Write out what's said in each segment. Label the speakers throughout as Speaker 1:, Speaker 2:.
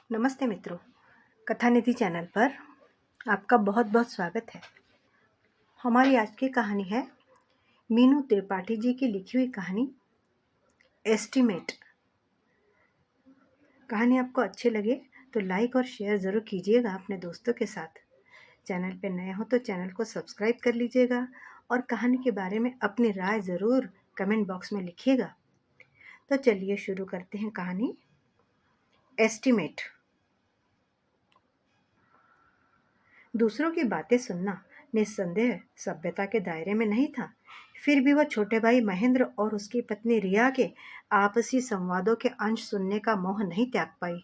Speaker 1: नमस्ते मित्रों, कथा निधि चैनल पर आपका बहुत बहुत स्वागत है। हमारी आज की कहानी है मीनू त्रिपाठी जी की लिखी हुई कहानी एस्टीमेट। कहानी आपको अच्छी लगे तो लाइक और शेयर ज़रूर कीजिएगा अपने दोस्तों के साथ। चैनल पर नए हो तो चैनल को सब्सक्राइब कर लीजिएगा और कहानी के बारे में अपनी राय ज़रूर कमेंट बॉक्स में लिखिएगा। तो चलिए शुरू करते हैं कहानी एस्टीमेट। दूसरों की बातें सुनना निस्संदेह सभ्यता के दायरे में नहीं था। फिर भी वह छोटे भाई महेंद्र और उसकी पत्नी रिया के आपसी संवादों के अंश सुनने का मोह नहीं त्याग पाई,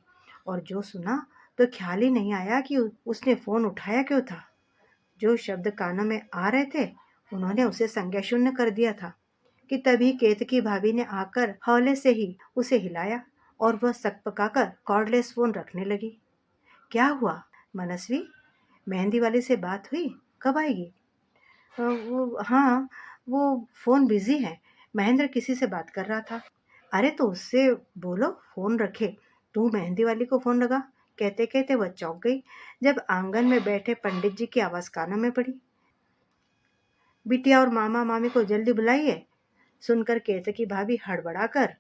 Speaker 1: और जो सुना तो ख्याल ही नहीं आया कि उसने फोन उठाया क्यों था। जो शब्द कानों में आ रहे थे उन्होंने उसे संज्ञा शून्य कर दिया था कि तभी केतकी भाभी ने आकर हौले से ही उसे हिलाया और वह सकपकाकर कॉर्डलेस फोन रखने लगी। क्या हुआ मनस्वी, मेहंदी वाले से बात हुई? कब आएगी? हाँ, वो फ़ोन बिजी है। महेंद्र किसी से बात कर रहा था। अरे तो उससे बोलो फ़ोन रखे, तू मेहंदी वाली को फ़ोन लगा। कहते कहते वह चौंक गई जब आंगन में बैठे पंडित जी की आवाज़ कानों में पड़ी। बिटिया और मामा मामी को जल्दी बुलाइए। सुनकर केतकी भाभी हड़बड़ाकर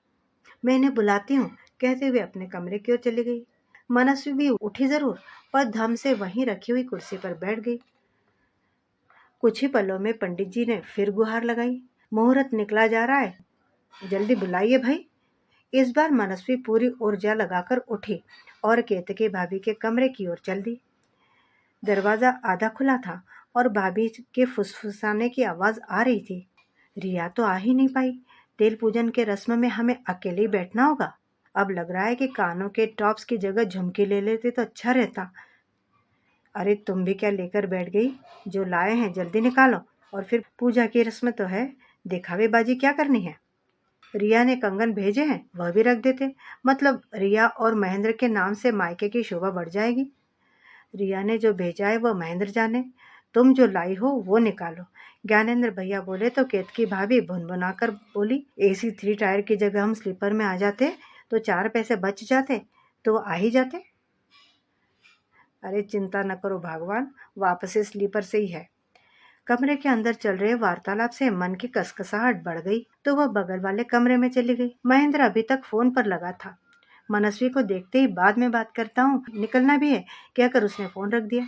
Speaker 1: मैं इन्हें बुलाती हूँ कहते हुए अपने कमरे की ओर चली गई। मनस्वी भी उठी जरूर, पर धम से वहीं रखी हुई कुर्सी पर बैठ गई। कुछ ही पलों में पंडित जी ने फिर गुहार लगाई। मुहूर्त निकला जा रहा है, जल्दी बुलाइए भाई। इस बार मनस्वी पूरी ऊर्जा लगाकर उठी और केतकी भाभी के कमरे की ओर चल दी। दरवाजा आधा खुला था और भाभी के फुसफुसाने की आवाज आ रही थी। रिया तो आ ही नहीं पाई। तेल पूजन के रस्म में हमें अकेले ही बैठना होगा। अब लग रहा है कि कानों के टॉप्स की जगह झुमकी ले लेते तो अच्छा रहता। अरे तुम भी क्या लेकर बैठ गई? जो लाए हैं जल्दी निकालो। और फिर पूजा की रस्म तो है, दिखावेबाजी क्या करनी है? रिया ने कंगन भेजे हैं, वह भी रख देते। मतलब रिया और महेंद्र के नाम से मायके की शोभा बढ़ जाएगी। रिया ने जो भेजा है वह महेंद्र जाने। तुम जो लाई हो वो निकालो। ज्ञानेंद्र भैया बोले तो केतकी भाभी भुनभुनाकर बोली, एसी 3 टायर की जगह हम स्लीपर में आ जाते तो 4 पैसे बच जाते, तो आ ही जाते। अरे चिंता न करो भगवान, वापस स्लीपर से ही है। कमरे के अंदर चल रहे वार्तालाप से मन की कसकसाहट बढ़ गई तो वह बगल वाले कमरे में चली गई। महेंद्र अभी तक फोन पर लगा था। मनस्वी को देखते ही बाद में बात करता हूँ, निकलना भी है, कहकर उसने फोन रख दिया।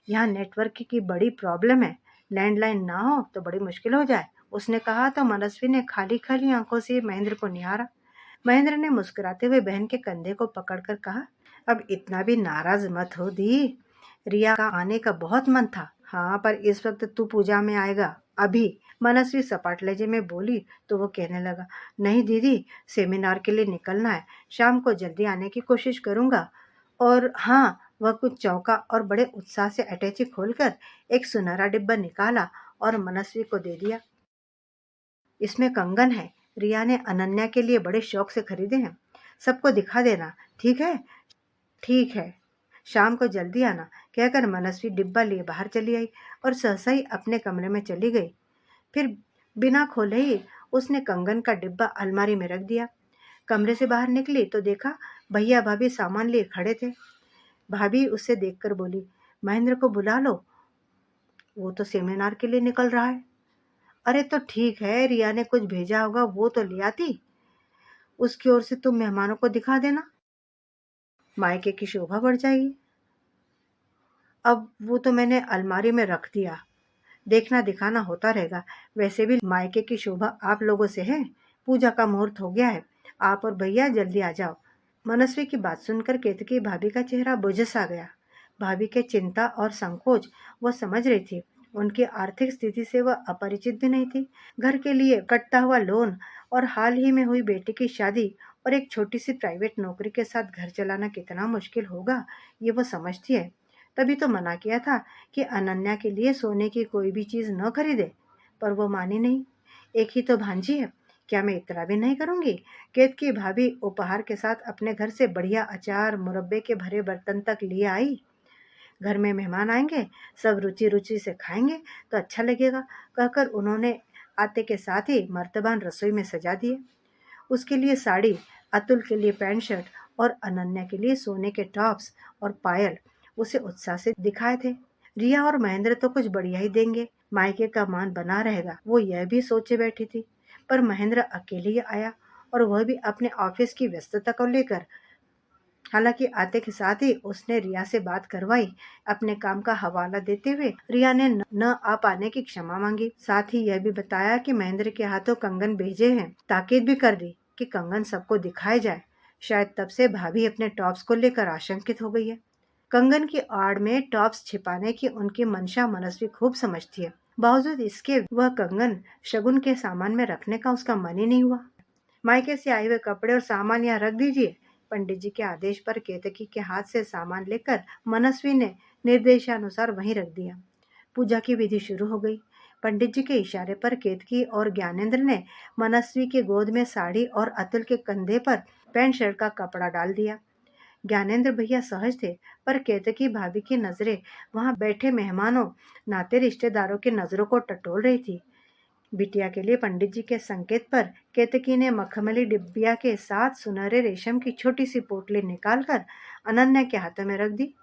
Speaker 1: यहाँ नेटवर्क की बड़ी प्रॉब्लम है, लैंडलाइन ना हो तो बड़ी मुश्किल हो जाए, उसने कहा तो मनस्वी ने खाली खाली आंखों से महेंद्र को निहारा। महेंद्र ने मुस्कुराते हुए बहन के कंधे को पकड़कर कहा, अब इतना भी नाराज मत हो दी। रिया का आने का बहुत मन था। हाँ, पर इस वक्त तू पूजा में आएगा अभी? मनस्वी सपाट लहजे में बोली तो वो कहने लगा, नहीं दीदी, सेमिनार के लिए निकलना है, शाम को जल्दी आने की कोशिश करूंगा। और हाँ, वह कुछ चौंका और बड़े उत्साह से अटैची खोलकर एक सुनहरा डिब्बा निकाला और मनस्वी को दे दिया। इसमें कंगन है, रिया ने अनन्या के लिए बड़े शौक से खरीदे हैं, सबको दिखा देना, ठीक है? ठीक है, शाम को जल्दी आना, कहकर मनस्वी डिब्बा लिए बाहर चली आई और सहसा ही अपने कमरे में चली गई। फिर बिना खोले ही उसने कंगन का डिब्बा अलमारी में रख दिया। कमरे से बाहर निकली तो देखा भैया भाभी सामान लिए खड़े थे। भाभी उसे देखकर बोली, महेंद्र को बुला लो, वो तो सेमिनार के लिए निकल रहा है। अरे तो ठीक है, रिया ने कुछ भेजा होगा वो तो ले आती, उसकी ओर से तुम मेहमानों को दिखा देना, मायके की शोभा बढ़ जाएगी। अब वो तो मैंने अलमारी में रख दिया, देखना दिखाना होता रहेगा। वैसे भी मायके की शोभा आप लोगों से है। पूजा का मुहूर्त हो गया है, आप और भैया जल्दी आ जाओ। मनस्वी की बात सुनकर केतकी भाभी का चेहरा बुझ सा गया। भाभी के चिंता और संकोच वह समझ रही थी। उनकी आर्थिक स्थिति से वह अपरिचित भी नहीं थी। घर के लिए कटता हुआ लोन और हाल ही में हुई बेटी की शादी और एक छोटी सी प्राइवेट नौकरी के साथ घर चलाना कितना मुश्किल होगा, ये वो समझती है। तभी तो मना किया था कि अनन्या के लिए सोने की कोई भी चीज न खरीदे, पर वो मानी नहीं। एक ही तो भांजी है, क्या मैं इतना भी नहीं करूंगी? केतकी भाभी उपहार के साथ अपने घर से बढ़िया अचार मुरब्बे के भरे बर्तन तक लिए आई। घर में मेहमान आएंगे, सब रुचि रुचि से खाएंगे तो अच्छा लगेगा, कहकर उन्होंने आते के साथ ही मर्तबान रसोई में सजा दिए। उसके लिए साड़ी, अतुल के लिए पैंट शर्ट और अनन्या के लिए सोने के टॉप्स और पायल उसे उत्साह से दिखाए थे। रिया और महेंद्र तो कुछ बढ़िया ही देंगे, मायके का मान बना रहेगा, वो यह भी सोचे बैठी थी। पर महेंद्र अकेले ही आया और वह भी अपने ऑफिस की व्यस्तता को लेकर। हालांकि आते के साथ ही उसने रिया से बात करवाई। अपने काम का हवाला देते हुए रिया ने न आ पाने की क्षमा मांगी। साथ ही यह भी बताया कि महेंद्र के हाथों कंगन भेजे हैं। ताकीद भी कर दी कि कंगन सबको दिखाए जाए। शायद तब से भाभी अपने टॉप्स को लेकर आशंकित हो गई है। कंगन की आड़ में टॉप्स छिपाने की उनकी मंशा मनस्वी खूब समझती है। बावजूद इसके वह कंगन शगुन के सामान में रखने का उसका मन ही नहीं हुआ। मायके से आए हुए कपड़े और सामान यहाँ रख दीजिए। पंडित जी के आदेश पर केतकी के हाथ से सामान लेकर मनस्वी ने निर्देशानुसार वहीं रख दिया। पूजा की विधि शुरू हो गई। पंडित जी के इशारे पर केतकी और ज्ञानेंद्र ने मनस्वी की गोद में साड़ी और अतुल के कंधे पर पैंट शर्ट का कपड़ा डाल दिया। ज्ञानेंद्र भैया सहज थे, पर केतकी भाभी की नजरें वहां बैठे मेहमानों, नाते रिश्तेदारों की नजरों को टटोल रही थी। बिटिया के लिए पंडित जी के संकेत पर केतकी ने मखमली डिब्बिया के साथ सुनहरे रेशम की छोटी सी पोटली निकालकर अनन्या के हाथों में रख दी।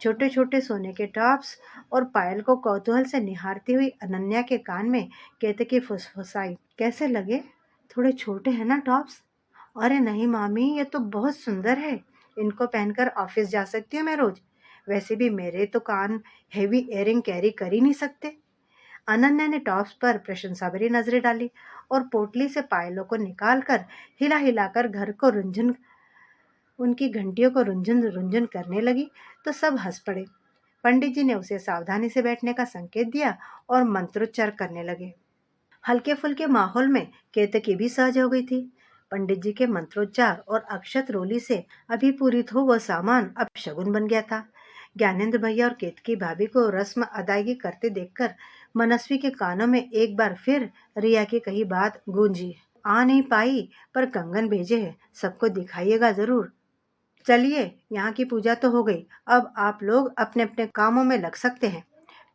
Speaker 1: छोटे छोटे सोने के टॉप्स और पायल को कौतूहल से निहारती हुई अनन्या के कान में केतकी फुसफुसाई, कैसे लगे? थोड़े छोटे हैं ना टॉप्स? अरे नहीं मामी, ये तो बहुत सुंदर है। इनको पहनकर ऑफिस जा सकती हूँ मैं रोज। वैसे भी मेरे तो कान हेवी इयरिंग कैरी कर ही नहीं सकते। अनन्या ने टॉप्स पर प्रशंसा भरी नजरें डाली और पोटली से पायलों को निकालकर हिला हिलाकर घर को रुंझुन उनकी घंटियों को रुंझुन रुंझुन करने लगी तो सब हंस पड़े। पंडित जी ने उसे सावधानी से बैठने का संकेत दिया और मंत्रोच्चार करने लगे। हल्के फुल्के माहौल में केतकी भी सहज हो गई थी। पंडित जी के मंत्रोच्चार और अक्षत रोली से अभिपूरित हो वह सामान अब शगुन बन गया था। ज्ञानेंद्र भैया और केतकी भाभी को रस्म अदायगी करते देखकर मनस्वी के कानों में एक बार फिर रिया की कही बात गूंजी। आ नहीं पाई, पर कंगन भेजे है, सबको दिखाइएगा जरूर। चलिए, यहाँ की पूजा तो हो गई, अब आप लोग अपने अपने कामों में लग सकते हैं।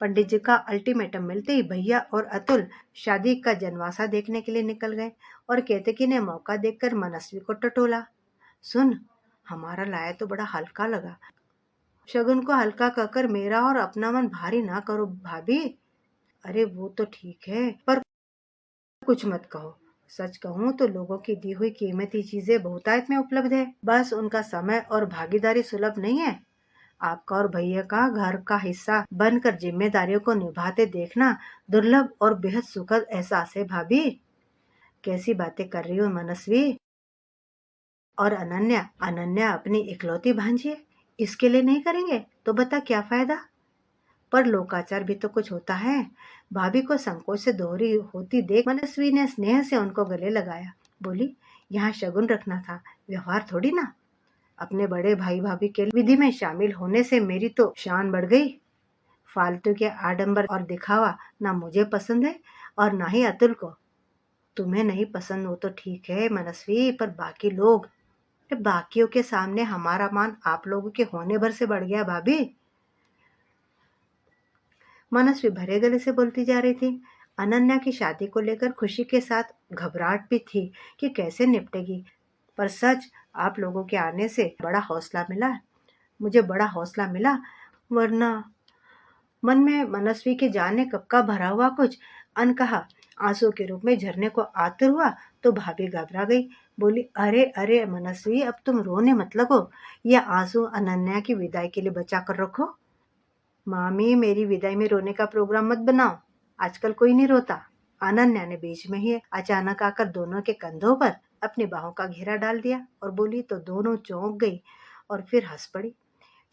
Speaker 1: पंडित जी का अल्टीमेटम मिलते ही भैया और अतुल शादी का जनवासा देखने के लिए निकल गए और केतकी ने मौका देखकर मनस्वी को टटोला। सुन, हमारा लाया तो बड़ा हल्का लगा। शगुन को हल्का कहकर मेरा और अपना मन भारी ना करो भाभी। अरे वो तो ठीक है, पर कुछ मत कहो। सच कहूँ तो लोगों की दी हुई कीमती चीजें बहुतायत में उपलब्ध है, बस उनका समय और भागीदारी सुलभ नहीं है। आपका और भैया का घर का हिस्सा बनकर जिम्मेदारियों को निभाते देखना दुर्लभ और बेहद सुखद एहसास है भाभी। कैसी बातें कर रही हो मनस्वी? और अनन्या, अनन्या अपनी इकलौती भांजी है, इसके लिए नहीं करेंगे तो बता क्या फायदा? पर लोकाचार भी तो कुछ होता है। भाभी को संकोच से दोहरी होती देख मनस्वी ने स्नेह से उनको गले लगाया। बोली, यहाँ शगुन रखना था, व्यवहार थोड़ी ना। अपने बड़े भाई भाभी के विधि में शामिल होने से मेरी तो शान बढ़ गई। फालतू के आडंबर और दिखावा ना मुझे पसंद है और ना ही अतुल को। तुम्हें नहीं पसंद वो तो ठीक है मनस्वी, पर बाकी लोग, बाकियों के सामने हमारा मान आप लोगों के होने भर से बढ़ गया भाभी। मनस्वी भरे गले से बोलती जा रही थी। अनन्या की शादी को लेकर खुशी के साथ घबराहट भी थी कि कैसे निपटेगी। पर सच, आप लोगों के आने से बड़ा हौसला मिला, मुझे बड़ा हौसला मिला। वरना मन में मनस्वी के जाने कब का भरा हुआ कुछ अनकहा आंसू के रूप में झरने को आतुर हुआ तो भाभी घबरा गई। बोली, अरे अरे मनस्वी, अब तुम रोने मत लगो। यह आंसू अनन्या की विदाई के लिए बचा कर रखो। मामी, मेरी विदाई में रोने का प्रोग्राम मत बनाओ, आजकल कोई नहीं रोता। अनन्या ने बीच में ही अचानक आकर दोनों के कंधों पर अपनी बाहों का घेरा डाल दिया और बोली तो दोनों चौंक गई और फिर हंस पड़ी।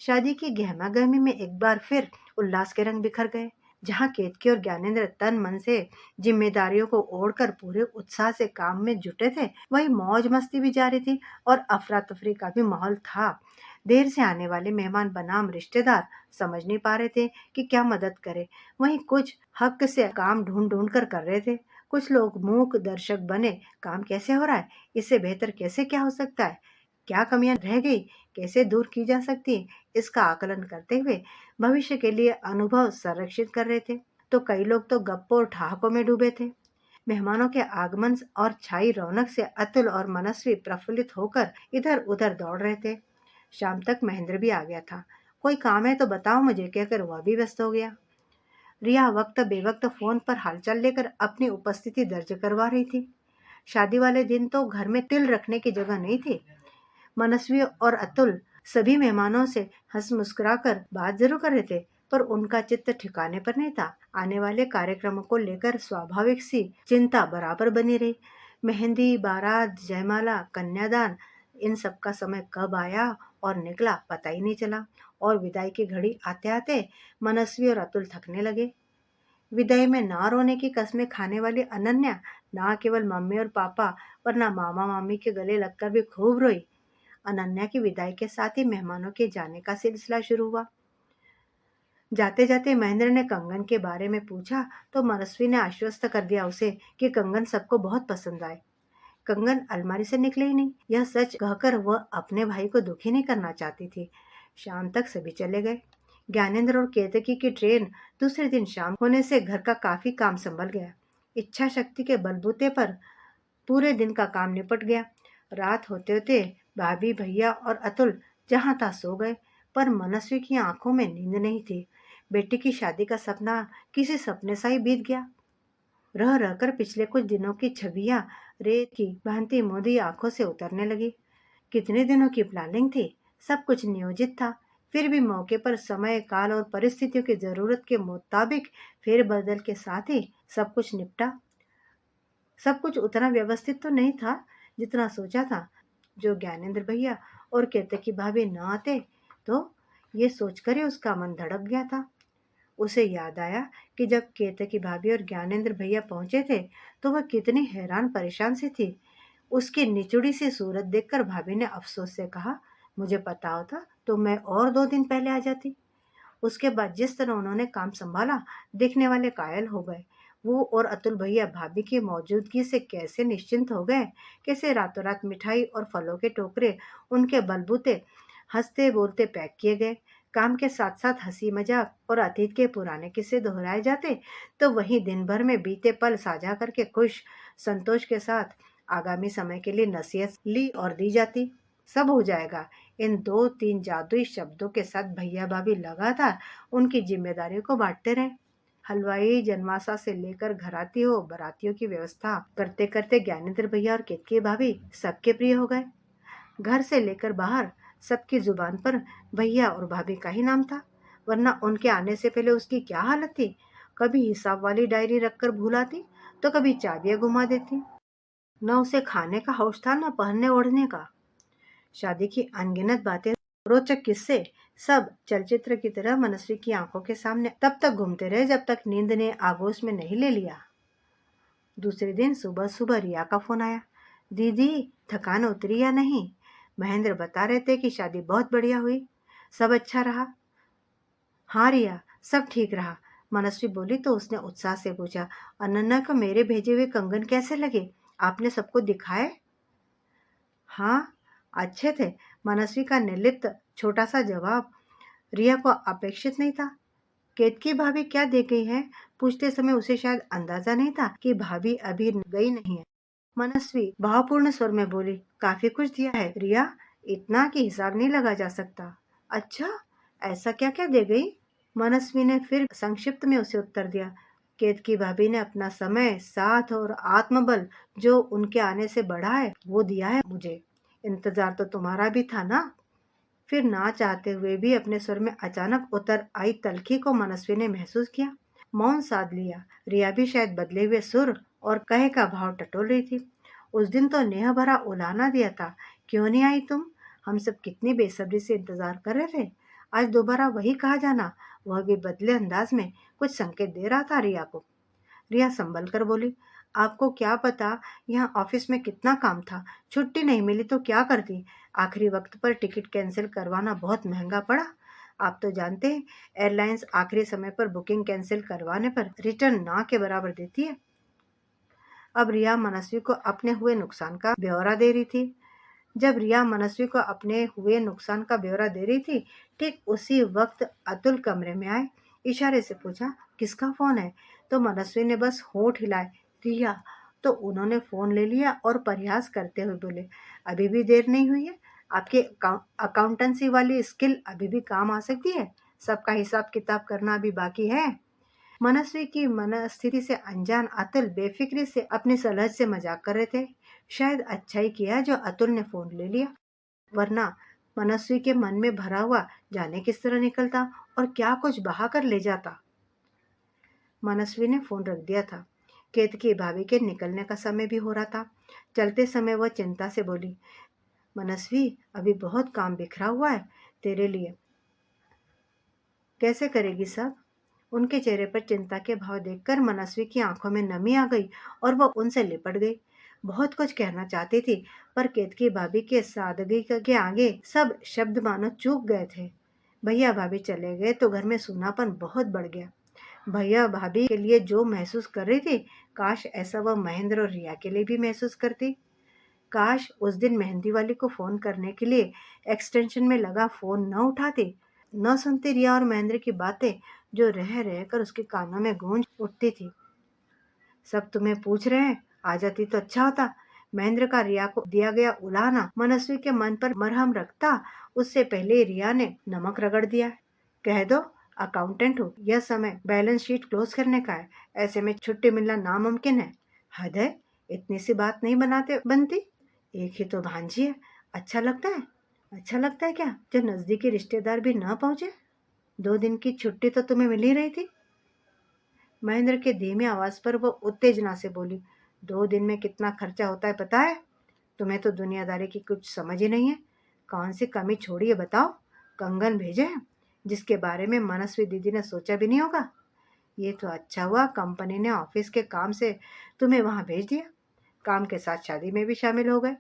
Speaker 1: शादी की गहमा गहमी में एक बार फिर उल्लास के रंग बिखर गए। जहाँ केतकी और ज्ञानेंद्र तन मन से जिम्मेदारियों को ओढ़कर पूरे उत्साह से काम में जुटे थे, वही मौज मस्ती भी जारी थी और अफरा तफरी का भी माहौल था। देर से आने वाले मेहमान बनाम रिश्तेदार समझ नहीं पा रहे थे कि क्या मदद करे। वहीं कुछ हक से काम ढूंढ ढूंढ कर रहे थे। कुछ लोग मूक दर्शक बने, काम कैसे हो रहा है, इससे बेहतर कैसे क्या हो सकता है, क्या कमियां रह गई, कैसे दूर की जा सकती है, इसका आकलन करते हुए भविष्य के लिए अनुभव संरक्षित कर रहे थे। तो कई लोग तो गप्पों और ठहाकों में डूबे थे। मेहमानों के आगमन और छाई रौनक से अतुल और मनस्वी प्रफुल्लित होकर इधर उधर दौड़ रहे थे। शाम तक महेंद्र भी आ गया था। कोई काम है तो बताओ मुझे, कहकर वह भी व्यस्त हो गया। रिया वक्त बेवक्त फोन पर हालचाल लेकर अपनी उपस्थिति दर्ज करवा रही थी। शादी वाले दिन तो घर में तिल रखने की जगह नहीं थी। मनस्वी और अतुल सभी मेहमानों से हंस मुस्कुराकर बात जरूर कर रहे थे, पर उनका चित्त ठिकाने पर नहीं था। आने वाले कार्यक्रमों को लेकर स्वाभाविक सी चिंता बराबर बनी रही। मेहंदी, बारात, जयमाला, कन्यादान, इन सब का समय कब आया और निकला पता ही नहीं चला। और विदाई की घड़ी आते आते मनस्वी और अतुल थकने लगे। विदाई में ना रोने की कस्में खाने वाली अनन्या ना केवल मम्मी और पापा वरना मामा मामी के गले लगकर भी खूब रोई। अनन्या की विदाई के साथ ही मेहमानों के जाने का सिलसिला शुरू हुआ। जाते जाते महेंद्र ने कंगन के बारे में पूछा तो मनस्वी ने आश्वस्त कर दिया उसे कि कंगन सबको बहुत पसंद आए। कंगन अलमारी से निकले ही नहीं, यह सच कहकर वह अपने भाई को दुखी नहीं करना चाहती थी। शाम तक सभी चले गए। ज्ञानेंद्र और केतकी की ट्रेन दूसरे दिन शाम होने से घर का काफी काम संभल गया। इच्छा शक्ति के बलबूते पर पूरे दिन का काम निपट गया। रात होते होते भाभी, भैया और अतुल जहां तहां सो गए, पर मनस्वी की आंखों में नींद नहीं थी। बेटी की शादी का सपना किसी सपने सा ही बीत गया। रह रहकर पिछले कुछ दिनों की छवियां रेत की भांति मोदी आंखों से उतरने लगी। कितने दिनों की प्लानिंग थी, सब कुछ नियोजित था, फिर भी मौके पर समय, काल और परिस्थितियों की जरूरत के मुताबिक फेरबदल के साथ ही सब कुछ निपटा। सब कुछ उतना व्यवस्थित तो नहीं था जितना सोचा था। जो ज्ञानेंद्र भैया और केतकी भाभी न आते तो ये सोचकर ही उसका मन धड़क गया था। उसे याद आया कि जब केतकी भाभी और ज्ञानेंद्र भैया पहुंचे थे तो वह कितनी हैरान परेशान सी थी। उसकी निचुड़ी सी सूरत देखकर भाभी ने अफसोस से कहा, मुझे पता होता तो मैं और 2 दिन पहले आ जाती। उसके बाद जिस तरह उन्होंने काम संभाला, देखने वाले कायल हो गए। वो और अतुल भैया भाभी की मौजूदगी से कैसे निश्चिंत हो गए, कैसे रातों रात मिठाई और फलों के टोकरे उनके बलबूते हंसते बोलते पैक किए गए। काम के साथ साथ हंसी मजाक और अतीत के पुराने किस्से दोहराए जाते, तो वहीं दिन भर में बीते पल साझा करके खुश संतोष के साथ आगामी समय के लिए नसीहत ली और दी जाती। सब हो जाएगा, इन 2-3 जादुई शब्दों के साथ भैया भाभी लगातार उनकी जिम्मेदारियों को बांटते रहे। हलवाई, जनमासा से लेकर घराती हो बारातियों की व्यवस्था करते करते ज्ञानेंद्र भैया और केतकी भाभी सबके प्रिय हो गए। घर से लेकर बाहर सबकी जुबान पर भैया और भाभी का ही नाम था, वरना उनके आने से पहले उसकी क्या हालत थी। कभी हिसाब वाली डायरी रखकर भूल आती, तो कभी चाबियां घुमा देती। न उसे खाने का होश था, न पहनने ओढ़ने का। शादी की अनगिनत बातें, रोचक किस्से सब चलचित्र की तरह मनस्वी की आंखों के सामने तब तक घूमते रहे जब तक नींद ने आगोश में नहीं ले लिया। दूसरे दिन सुबह सुबह रिया का फोन आया। दीदी, थकान उतरी या नहीं? महेंद्र बता रहे थे कि शादी बहुत बढ़िया हुई, सब अच्छा रहा। हाँ रिया, सब ठीक रहा, मनस्वी बोली तो उसने उत्साह से पूछा, अनन्या को मेरे भेजे हुए कंगन कैसे लगे? आपने सबको दिखाए? हाँ, अच्छे थे, मनस्वी का निर्लिप्त छोटा सा जवाब रिया को अपेक्षित नहीं था। केतकी भाभी क्या दे गई है? पूछते समय उसे शायद अंदाजा नहीं था कि भाभी अभी गई नहीं है। मनस्वी भावपूर्ण स्वर में बोली, काफी कुछ दिया है रिया, इतना कि हिसाब नहीं लगा जा सकता। अच्छा, ऐसा क्या क्या दे गई? मनस्वी ने फिर संक्षिप्त में उसे उत्तर दिया। केतकी भाभी ने अपना समय, साथ और आत्मबल जो उनके आने से बढ़ा है वो दिया है मुझे। इंतजार तो तुम्हारा भी था ना? फिर ना चाहते हुए भी अपने स्वर में अचानक उतर आई तलखी को मनस्वी ने महसूस किया। मौन साध लिया। रिया भी शायद बदले हुए सुर और कहे का भाव टटोल रही थी। उस दिन तो नेह भरा उलाहना दिया था, क्यों नहीं आई तुम? हम सब कितनी बेसब्री से इंतजार कर रहे थे। आज दोबारा वही कहा जाना, वह भी बदले अंदाज में कुछ संकेत दे रहा था रिया को। रिया संभल कर बोली, आपको क्या पता यहाँ ऑफिस में कितना काम था, छुट्टी नहीं मिली तो क्या करती। आखिरी वक्त पर टिकट कैंसिल करवाना बहुत महंगा पड़ा। आप तो जानते हैं, एयरलाइंस आखिरी समय पर बुकिंग कैंसिल करवाने पर रिटर्न ना के बराबर देती है। अब रिया मनस्वी को अपने हुए नुकसान का ब्यौरा दे रही थी। जब रिया मनस्वी को अपने हुए नुकसान का ब्यौरा दे रही थी, ठीक उसी वक्त अतुल कमरे में आए। इशारे से पूछा, किसका फोन है? तो मनस्वी ने बस होंठ हिलाए, रिया, तो उन्होंने फ़ोन ले लिया और प्रयास करते हुए बोले, अभी भी देर नहीं हुई है? आपके अकाउंटेंसी वाली स्किल अभी भी काम आ सकती है। सबका हिसाब किताब करना अभी बाकी है। मनस्वी की मनस्थिति से अनजान अतुल बेफिक्री से अपनी सलह से मजाक कर रहे थे। शायद अच्छा ही किया जो अतुल ने फोन ले लिया, वरना मनस्वी के मन में भरा हुआ जाने किस तरह निकलता और क्या कुछ बहा कर ले जाता। मनस्वी ने फोन रख दिया था। केतकी भाभी के निकलने का समय भी हो रहा था। चलते समय वह चिंता से बोली, मनस्वी अभी बहुत काम बिखरा हुआ है तेरे लिए, कैसे करेगी सब? उनके चेहरे पर चिंता के भाव देखकर मनस्वी की आंखों में नमी आ गई और वह उनसे लिपट गई। बहुत कुछ कहना चाहती थी, पर केतकी भाभी के सादगी के आगे सब शब्द मानो चूक गए थे। भैया भाभी चले गए तो घर में सूनापन बहुत बढ़ गया। भैया भाभी के लिए जो महसूस कर रही थी, काश ऐसा वह महेंद्र और रिया के लिए भी महसूस करती। काश उस दिन मेहंदी वाली को फोन करने के लिए एक्सटेंशन में लगा फोन न उठाती, न सुनती रिया और महेंद्र की बातें जो रह रह कर उसके कानों में गूंज उठती थी। सब तुम्हें पूछ रहे हैं, आ जाती तो अच्छा होता। महेंद्र का रिया को दिया गया उलाहना मनस्वी के मन पर मरहम रखता, उससे पहले रिया ने नमक रगड़ दिया। कह दो अकाउंटेंट हूँ, यह समय बैलेंस शीट क्लोज करने का है, ऐसे में छुट्टी मिलना नामुमकिन है। हद है, इतनी सी बात नहीं बनाते बनती। एक ही तो भांजी है, अच्छा लगता है? अच्छा लगता है क्या जो नजदीकी रिश्तेदार भी ना पहुंचे? 2 दिन की छुट्टी तो तुम्हें मिल ही रही थी। महेंद्र के धीमी आवाज पर वो उत्तेजना से बोली, 2 दिन में कितना खर्चा होता है पता है? तुम्हें तो दुनियादारी की कुछ समझ ही नहीं है। कौन सी कमी छोड़ी है बताओ? कंगन भेजे हैं जिसके बारे में मनस्वी दीदी ने सोचा भी नहीं होगा। ये तो अच्छा हुआ कंपनी ने ऑफिस के काम से तुम्हें वहां भेज दिया, काम के साथ शादी में भी शामिल हो गए।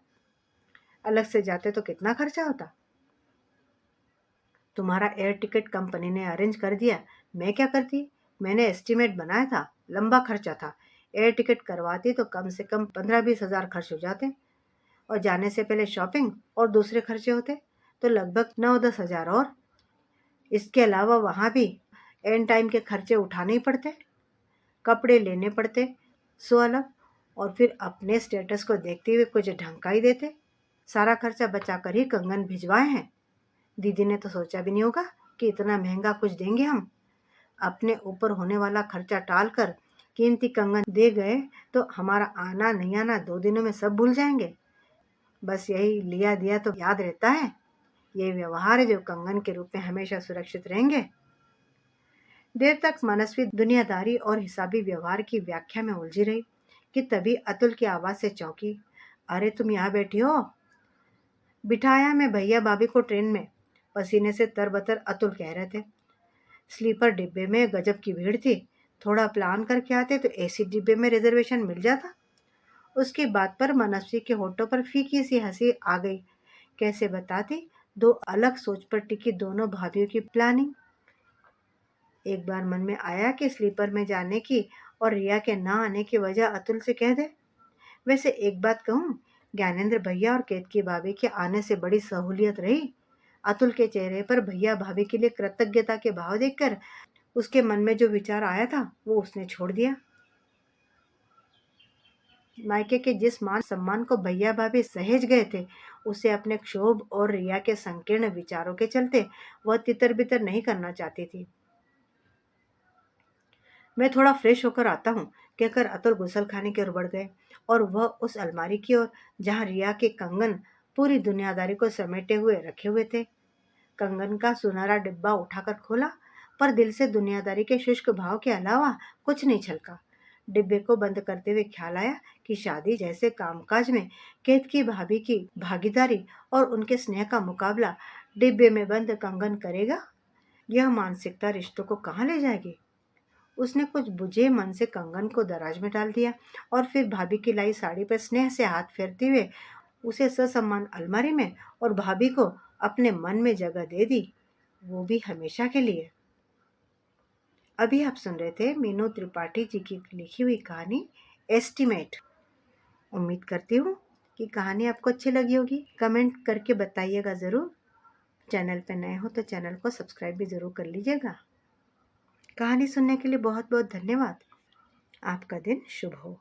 Speaker 1: अलग से जाते तो कितना खर्चा होता। तुम्हारा एयर टिकट कंपनी ने अरेंज कर दिया, मैं क्या करती? मैंने एस्टीमेट बनाया था, लंबा खर्चा था। एयर टिकट करवाती तो कम से कम 15-20 हज़ार खर्च हो जाते, और जाने से पहले शॉपिंग और दूसरे खर्चे होते तो लगभग 9-10 हज़ार, और इसके अलावा वहाँ भी एंड टाइम के खर्चे उठाने ही पड़ते, कपड़े लेने पड़ते सो अलग, और फिर अपने स्टेटस को देखते हुए कुछ ढंग का ही देते। सारा खर्चा बचा कर ही कंगन भिजवाए हैं। दीदी ने तो सोचा भी नहीं होगा कि इतना महंगा कुछ देंगे हम। अपने ऊपर होने वाला खर्चा टाल कर कीमती कंगन दे गए तो हमारा आना नहीं आना 2 दिनों में सब भूल जाएंगे। बस यही लिया दिया तो याद रहता है। ये व्यवहार है जो कंगन के रूप में हमेशा सुरक्षित रहेंगे। देर तक मनस्वी दुनियादारी और हिसाबी व्यवहार की व्याख्या में उलझी रही कि तभी अतुल की आवाज से चौंकी, अरे तुम यहाँ बैठी हो? बिठाया मैं भैया भाभी को ट्रेन में, पसीने से तरबतर अतुल कह रहे थे। स्लीपर डिब्बे में गजब की भीड़ थी, थोड़ा प्लान करके आते तो एसी डिब्बे में रिजर्वेशन मिल जाता। उसकी बात पर मनस्वी के होठों पर फीकी सी हंसी आ गई। कैसे बताती दो अलग सोच पर टिकी दोनों भाभीियों की प्लानिंग। एक बार मन में आया कि स्लीपर में जाने की और रिया के ना आने की वजह अतुल से कह दे। वैसे एक बात कहूँ, ज्ञानेंद्र भैया और केतकी भाभी के आने से बड़ी सहूलियत रही। अतुल के चेहरे पर भैया भाभी के लिए कृतज्ञता के भाव देखकर उसके मन में जो विचार आया था वो उसने छोड़ दिया। मायके के जिस मान सम्मान को भैया भाभी सहेज गए थे, उसे अपने क्षोभ और रिया के संकीर्ण विचारों के चलते वह तितर बितर नहीं करना चाहती थी। मैं थोड़ा फ्रेश होकर आता हूँ, कहकर अतुल गुसल खाने की ओर बढ़ गए, और वह उस अलमारी की ओर जहाँ रिया के कंगन पूरी दुनियादारी को समेटे हुए रखे हुए थे। कंगन का सुनहरा डिब्बा उठाकर खोला, पर दिल से दुनियादारी के शुष्क भाव के अलावा कुछ नहीं छलका। डिब्बे को बंद करते हुए ख्याल आया कि शादी जैसे कामकाज में केतकी भाभी की भागीदारी और उनके स्नेह का मुकाबला डिब्बे में बंद कंगन करेगा। यह मानसिकता रिश्तों को कहाँ ले जाएगी? उसने कुछ बुझे मन से कंगन को दराज में डाल दिया और फिर भाभी की लाई साड़ी पर स्नेह से हाथ फेरते हुए उसे ससम्मान अलमारी में और भाभी को अपने मन में जगह दे दी, वो भी हमेशा के लिए। अभी आप सुन रहे थे मीनू त्रिपाठी जी की लिखी हुई कहानी एस्टीमेट। उम्मीद करती हूँ कि कहानी आपको अच्छी लगी होगी। कमेंट करके बताइएगा ज़रूर। चैनल पर नए हो तो चैनल को सब्सक्राइब भी ज़रूर कर लीजिएगा। कहानी सुनने के लिए बहुत बहुत धन्यवाद। आपका दिन शुभ हो।